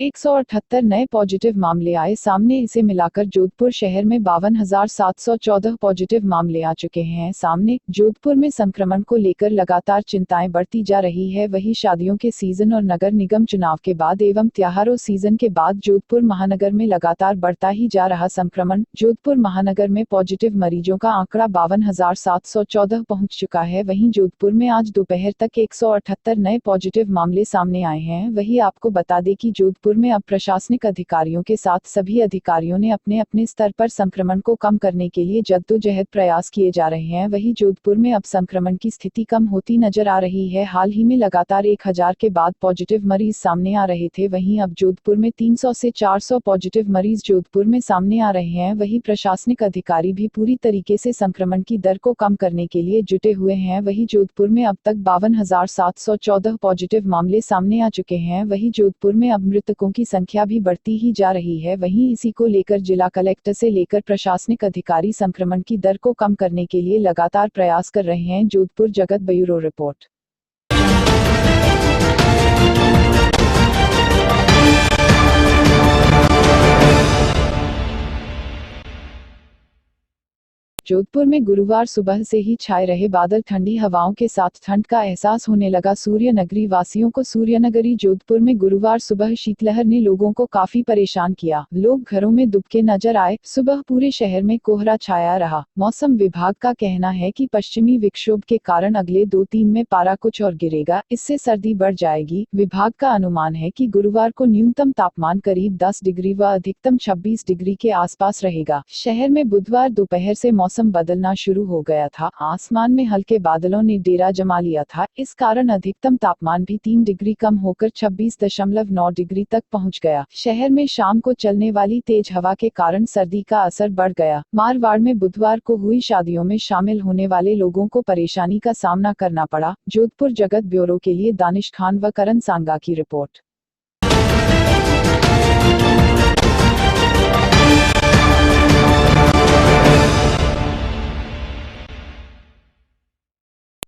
178 नए पॉजिटिव मामले आए सामने। इसे मिलाकर जोधपुर शहर में 52,714 पॉजिटिव मामले आ चुके हैं सामने। जोधपुर में संक्रमण को लेकर लगातार चिंताएं बढ़ती जा रही है। वहीं शादियों के सीजन और नगर निगम चुनाव के बाद एवं त्योहारों सीजन के बाद जोधपुर महानगर में लगातार बढ़ता ही जा रहा संक्रमण। जोधपुर महानगर में पॉजिटिव मरीजों का आंकड़ा 52,714 पहुंच चुका है। वहीं जोधपुर में आज दोपहर तक 178 नए पॉजिटिव मामले सामने आए हैं। वहीं आपको बता दें कि जोधपुर में अब प्रशासनिक अधिकारियों के साथ सभी अधिकारियों ने अपने अपने स्तर पर संक्रमण को कम करने के लिए जद्दोजहद प्रयास किए जा रहे हैं। वहीं जोधपुर में अब संक्रमण की स्थिति कम होती नजर आ रही है। हाल ही में लगातार 1000 के बाद पॉजिटिव मरीज सामने आ रहे थे। वहीं अब जोधपुर में 300 से 400 पॉजिटिव मरीज जोधपुर में सामने आ रहे हैं। वहीं प्रशासनिक अधिकारी भी पूरी तरीके से संक्रमण की दर को कम करने के लिए जुटे हुए हैं। वहीं जोधपुर में अब तक 52,714 पॉजिटिव मामले सामने आ चुके हैं। वहीं जोधपुर में अब मृतकों की संख्या भी बढ़ती ही जा रही है। वहीं इसी को लेकर जिला कलेक्टर से लेकर प्रशासनिक अधिकारी संक्रमण की दर को कम करने के लिए लगातार प्रयास कर रहे हैं। जोधपुर जगत ब्यूरो रिपोर्ट। जोधपुर में गुरुवार सुबह से ही छाए रहे बादल, ठंडी हवाओं के साथ ठंड का एहसास होने लगा सूर्यनगरी वासियों को। सूर्यनगरी जोधपुर में गुरुवार सुबह शीतलहर ने लोगों को काफी परेशान किया। लोग घरों में दुबके नजर आए। सुबह पूरे शहर में कोहरा छाया रहा। मौसम विभाग का कहना है कि पश्चिमी विक्षोभ के कारण अगले 2-3 में पारा कुछ और गिरेगा, इससे सर्दी बढ़ जाएगी। विभाग का अनुमान है कि गुरुवार को न्यूनतम तापमान करीब 10 डिग्री व अधिकतम 26 डिग्री के आसपास रहेगा। शहर में बुधवार दोपहर से मौसम बदलना शुरू हो गया था। आसमान में हल्के बादलों ने डेरा जमा लिया था। इस कारण अधिकतम तापमान भी 3 डिग्री कम होकर 26.9 डिग्री तक पहुंच गया। शहर में शाम को चलने वाली तेज हवा के कारण सर्दी का असर बढ़ गया। मारवाड़ में बुधवार को हुई शादियों में शामिल होने वाले लोगों को परेशानी का सामना करना पड़ा। जोधपुर जगत ब्यूरो के लिए दानिश खान व करण सांगा की रिपोर्ट।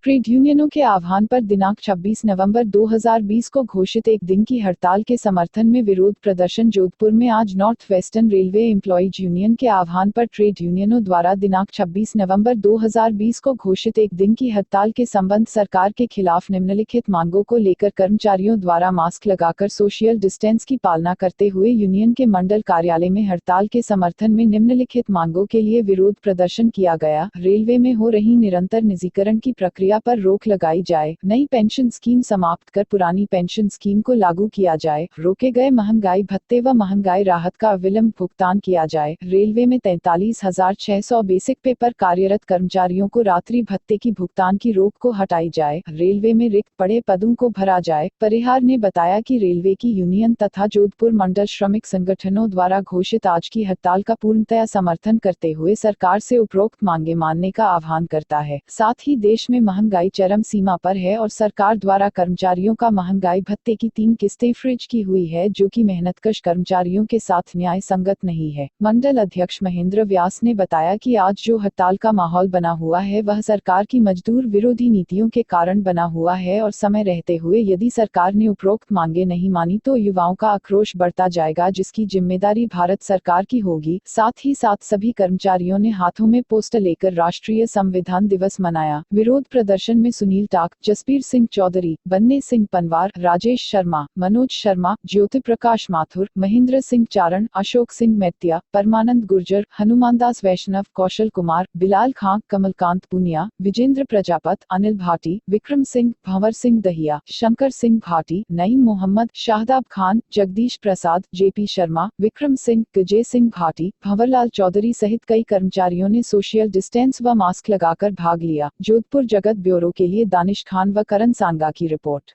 ट्रेड यूनियनों के आह्वान पर दिनांक 26 नवंबर 2020 को घोषित एक दिन की हड़ताल के समर्थन में विरोध प्रदर्शन। जोधपुर में आज north western railway employees union के आह्वान पर ट्रेड यूनियनों द्वारा दिनांक 26 नवंबर 2020 को घोषित एक दिन की हड़ताल के संबंध सरकार के खिलाफ निम्नलिखित मांगों को लेकर कर्मचारियों द्वारा मास्क लगाकर सोशल डिस्टेंस की पालना करते हुए यूनियन के मंडल कार्यालय में हड़ताल के समर्थन में निम्नलिखित मांगों के लिए विरोध प्रदर्शन किया गया। रेलवे में हो रही निरंतर निजीकरण की प्रक्रिया पर रोक लगाई जाए। नई पेंशन स्कीम समाप्त कर पुरानी पेंशन स्कीम को लागू किया जाए। रोके गए महंगाई भत्ते व महंगाई राहत का अविलंब भुगतान किया जाए। रेलवे में 43,600 बेसिक पे पर कार्यरत कर्मचारियों को रात्रि भत्ते की भुगतान की रोक को हटाई जाए। रेलवे में रिक्त पड़े पदों को भरा जाए। परिहार ने बताया कि रेलवे की यूनियन तथा जोधपुर मंडल श्रमिक संगठनों द्वारा घोषित आज की हड़ताल का पूर्णतया समर्थन करते हुए सरकार से उपरोक्त मांगे मानने का आह्वान करता है। साथ ही देश में महंगाई चरम सीमा पर है और सरकार द्वारा कर्मचारियों का महंगाई भत्ते की 3 किस्तें फ्रीज की हुई है, जो कि मेहनतकश कर्मचारियों के साथ न्याय संगत नहीं है। मंडल अध्यक्ष महेंद्र व्यास ने बताया कि आज जो हड़ताल का माहौल बना हुआ है वह सरकार की मजदूर विरोधी नीतियों के कारण बना हुआ है और समय रहते हुए यदि सरकार ने उपरोक्त मांगे नहीं मानी तो युवाओं का आक्रोश बढ़ता जाएगा, जिसकी जिम्मेदारी भारत सरकार की होगी। साथ ही साथ सभी कर्मचारियों ने हाथों में पोस्टर लेकर राष्ट्रीय संविधान दिवस मनाया। विरोध प्रदर्शन में सुनील टाक, जसबीर सिंह चौधरी, बन्ने सिंह पनवार, राजेश शर्मा, मनोज शर्मा, ज्योति प्रकाश माथुर, महेंद्र सिंह चारण, अशोक सिंह मैत्या, परमानंद गुर्जर, हनुमानदास वैष्णव, कौशल कुमार, बिलाल खां, कमलकांत पुनिया, विजेंद्र प्रजापत, अनिल भाटी, विक्रम सिंह, भंवर सिंह दहिया, शंकर सिंह भाटी, नईम मोहम्मद, शाहदाब खान, जगदीश प्रसाद, जेपी शर्मा, विक्रम सिंह, गजय सिंह भाटी, भंवरलाल चौधरी सहित कई कर्मचारियों ने सोशल डिस्टेंस व मास्क लगाकर भाग लिया। जोधपुर जगत ब्यूरो के लिए दानिश खान व करण सांगा की रिपोर्ट।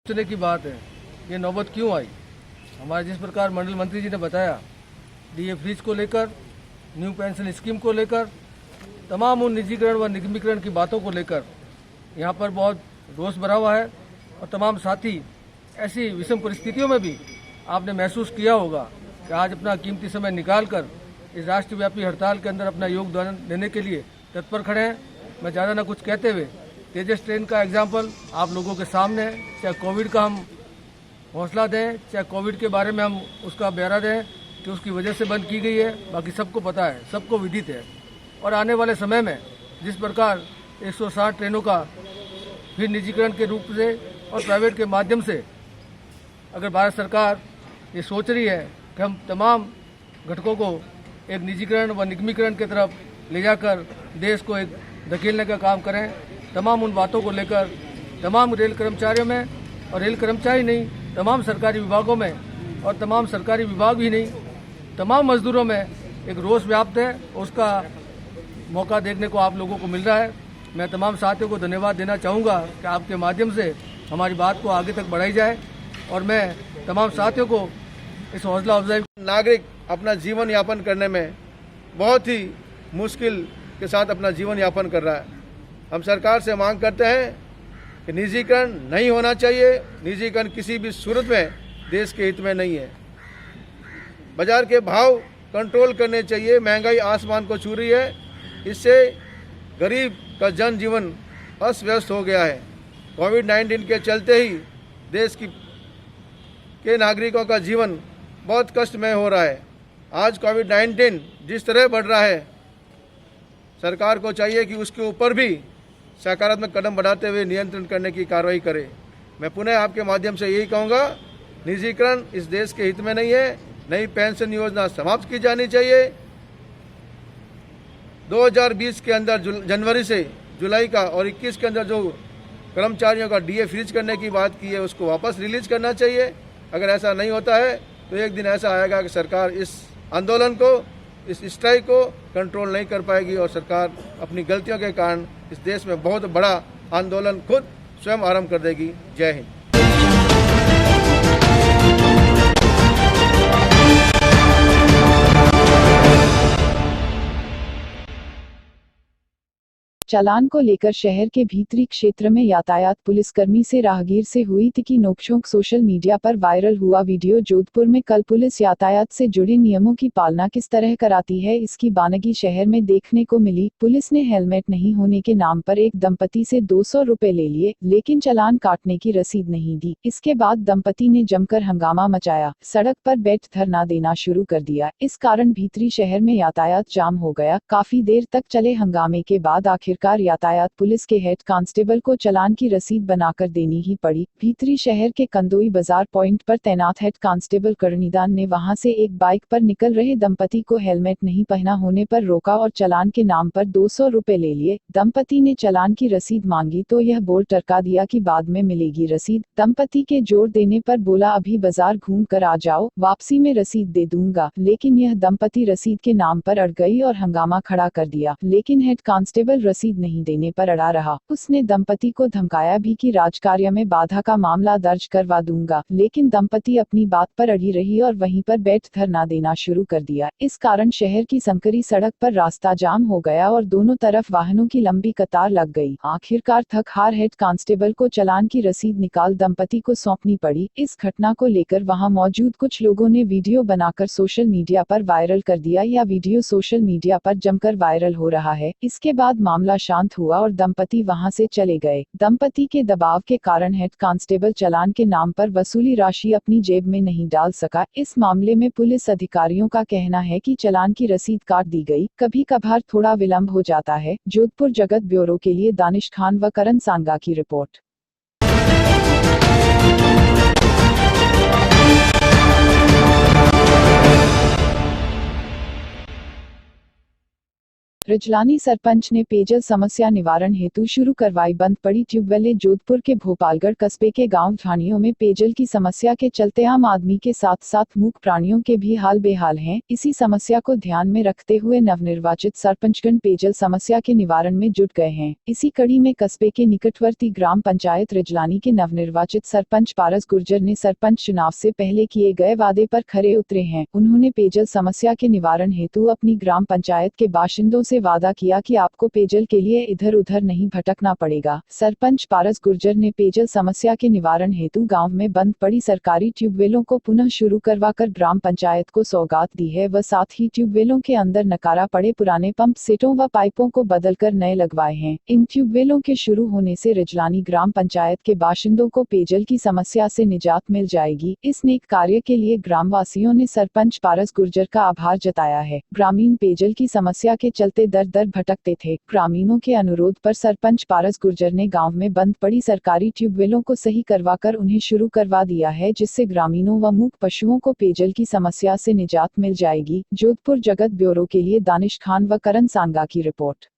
सोचने की बात है, ये नौबत क्यों आई? हमारे जिस प्रकार मंडल मंत्री जी ने बताया, डीए फ्रीज को लेकर, न्यू पेंशन स्कीम को लेकर, तमाम उन निजीकरण व निगमीकरण की बातों को लेकर यहाँ पर बहुत रोष भरा हुआ है और तमाम साथी ऐसी विषम परिस्थितियों में भी आपने महसूस किया होगा कि आज अपना कीमती समय निकाल कर इस राष्ट्रव्यापी हड़ताल के अंदर अपना योगदान देने के लिए तत्पर खड़े हैं। मैं ज़्यादा ना कुछ कहते हुए तेजस ट्रेन का एग्जाम्पल आप लोगों के सामने है। चाहे कोविड का हम हौसला दें, चाहे कोविड के बारे में हम उसका ब्यौरा दें कि उसकी वजह से बंद की गई है। बाकी सबको पता है, सबको विदित है। और आने वाले समय में जिस प्रकार 160 ट्रेनों का फिर निजीकरण के रूप से और प्राइवेट के माध्यम से अगर भारत सरकार ये सोच रही है कि हम तमाम घटकों को एक निजीकरण व निगमीकरण की तरफ ले जाकर देश को एक धकेलने का काम करें, तमाम उन बातों को लेकर तमाम रेल कर्मचारियों में, और रेल कर्मचारी नहीं, तमाम सरकारी विभागों में, और तमाम सरकारी विभाग भी नहीं, तमाम मजदूरों में एक रोष व्याप्त है। उसका मौका देखने को आप लोगों को मिल रहा है। मैं तमाम साथियों को धन्यवाद देना चाहूँगा कि आपके माध्यम से हमारी बात को आगे तक बढ़ाई जाए, और मैं तमाम साथियों को इस हौसला अफजाई। नागरिक अपना जीवन यापन करने में बहुत ही मुश्किल के साथ अपना जीवन यापन कर रहा है। हम सरकार से मांग करते हैं कि निजीकरण नहीं होना चाहिए। निजीकरण किसी भी सूरत में देश के हित में नहीं है। बाजार के भाव कंट्रोल करने चाहिए। महंगाई आसमान को छू रही है, इससे गरीब का जनजीवन अस्त व्यस्त हो गया है। कोविड-19 के चलते ही देश के नागरिकों का जीवन बहुत कष्टमय हो रहा है। आज कोविड-19 जिस तरह बढ़ रहा है, सरकार को चाहिए कि उसके ऊपर भी सकारात्मक कदम बढ़ाते हुए नियंत्रण करने की कार्रवाई करे। मैं पुनः आपके माध्यम से यही कहूँगा, निजीकरण इस देश के हित में नहीं है। नई पेंशन योजना समाप्त की जानी चाहिए। 2020 के अंदर जनवरी से जुलाई का और 21 के अंदर जो कर्मचारियों का डीए फ्रीज करने की बात की है, उसको वापस रिलीज करना चाहिए। अगर ऐसा नहीं होता है तो एक दिन ऐसा आएगा कि सरकार इस आंदोलन को, इस स्ट्राइक को कंट्रोल नहीं कर पाएगी, और सरकार अपनी गलतियों के कारण इस देश में बहुत बड़ा आंदोलन खुद स्वयं आरंभ कर देगी। जय हिंद। चालान को लेकर शहर के भीतरी क्षेत्र में यातायात पुलिसकर्मी से राहगीर से हुई तिखी नोकझोंक। सोशल मीडिया पर वायरल हुआ वीडियो। जोधपुर में कल पुलिस यातायात से जुड़े नियमों की पालना किस तरह कराती है, इसकी बानगी शहर में देखने को मिली। पुलिस ने हेलमेट नहीं होने के नाम पर एक दंपति से 200 रुपए ले लिए, लेकिन चालान काटने की रसीद नहीं दी। इसके बाद दंपति ने जमकर हंगामा मचाया, सड़क पर बैठ धरना देना शुरू कर दिया। इस कारण भीतरी शहर में यातायात जाम हो गया। काफी देर तक चले हंगामे के बाद आखिरकार यातायात पुलिस के हेड कांस्टेबल को चालान की रसीद बनाकर देनी ही पड़ी। भीतरी शहर के कंदोई बाजार पॉइंट पर तैनात हेड कांस्टेबल करुणीदान ने वहां से एक बाइक पर निकल रहे दंपति को हेलमेट नहीं पहना होने पर रोका और चालान के नाम पर 200 रुपए ले लिए। दंपति ने चालान की रसीद मांगी तो यह बोल टरका दिया कि बाद में मिलेगी रसीद। दंपति के जोर देने पर बोला अभी बाजार घूम कर आ जाओ, वापसी में रसीद दे दूंगा। लेकिन यह दंपति रसीद के नाम पर अड़ गई और हंगामा खड़ा कर दिया। लेकिन हेड कांस्टेबल रसीद नहीं देने पर अड़ा रहा। उसने दंपति को धमकाया भी कि राजकार्य में बाधा का मामला दर्ज करवा दूंगा, लेकिन दंपति अपनी बात पर अड़ी रही और वहीं पर बैठ धरना देना शुरू कर दिया। इस कारण शहर की संकरी सड़क पर रास्ता जाम हो गया और दोनों तरफ वाहनों की लंबी कतार लग गई। आखिरकार थक हार हेड कांस्टेबल को चालान की रसीद निकाल दंपति को सौंपनी पड़ी। इस घटना को लेकर वहां मौजूद कुछ लोगों ने वीडियो बनाकर सोशल मीडिया पर वायरल कर दिया। यह वीडियो सोशल मीडिया पर जमकर वायरल हो रहा है। इसके बाद मामला शांत हुआ और दंपति वहां से चले गए। दंपति के दबाव के कारण हेड कांस्टेबल चालान के नाम पर वसूली राशि अपनी जेब में नहीं डाल सका। इस मामले में पुलिस अधिकारियों का कहना है कि चालान की रसीद काट दी गई, कभी कभार थोड़ा विलंब हो जाता है। जोधपुर जगत ब्यूरो के लिए दानिश खान व करण सांगा की रिपोर्ट। रजलानी सरपंच ने पेयजल समस्या निवारण हेतु शुरू करवाई बंद पड़ी ट्यूबवेलें। जोधपुर के भोपालगढ़ कस्बे के गांव ढाणियों में पेयजल की समस्या के चलते आम आदमी के साथ साथ मूक प्राणियों के भी हाल बेहाल हैं। इसी समस्या को ध्यान में रखते हुए नवनिर्वाचित सरपंचगण पेयजल समस्या के निवारण में जुट गए हैं। इसी कड़ी में कस्बे के निकटवर्ती ग्राम पंचायत रजलानी के नवनिर्वाचित सरपंच पारस गुर्जर ने सरपंच चुनाव से पहले किए गए वादे पर खरे उतरे हैं। उन्होंने पेयजल समस्या के निवारण हेतु अपनी ग्राम पंचायत के बाशिंदों से से वादा किया कि आपको पेयजल के लिए इधर उधर नहीं भटकना पड़ेगा। सरपंच पारस गुर्जर ने पेयजल समस्या के निवारण हेतु गांव में बंद पड़ी सरकारी ट्यूबवेलों को पुनः शुरू करवाकर ग्राम पंचायत को सौगात दी है व साथ ही ट्यूबवेलों के अंदर नकारा पड़े पुराने पंप सेटों व पाइपों को बदलकर नए लगवाए हैं। इन ट्यूबवेलों के शुरू होने से रजलानी ग्राम पंचायत के बाशिंदों को पेयजल की समस्या से निजात मिल जाएगी। इस नेक कार्य के लिए ग्रामवासियों ने सरपंच पारस गुर्जर का आभार जताया है। ग्रामीण पेयजल की समस्या के चलते दर दर भटकते थे। ग्रामीणों के अनुरोध पर सरपंच पारस गुर्जर ने गांव में बंद पड़ी सरकारी ट्यूबवेलों को सही करवाकर उन्हें शुरू करवा दिया है, जिससे ग्रामीणों व मूक पशुओं को पेयजल की समस्या से निजात मिल जाएगी। जोधपुर जगत ब्यूरो के लिए दानिश खान व करण सांगा की रिपोर्ट।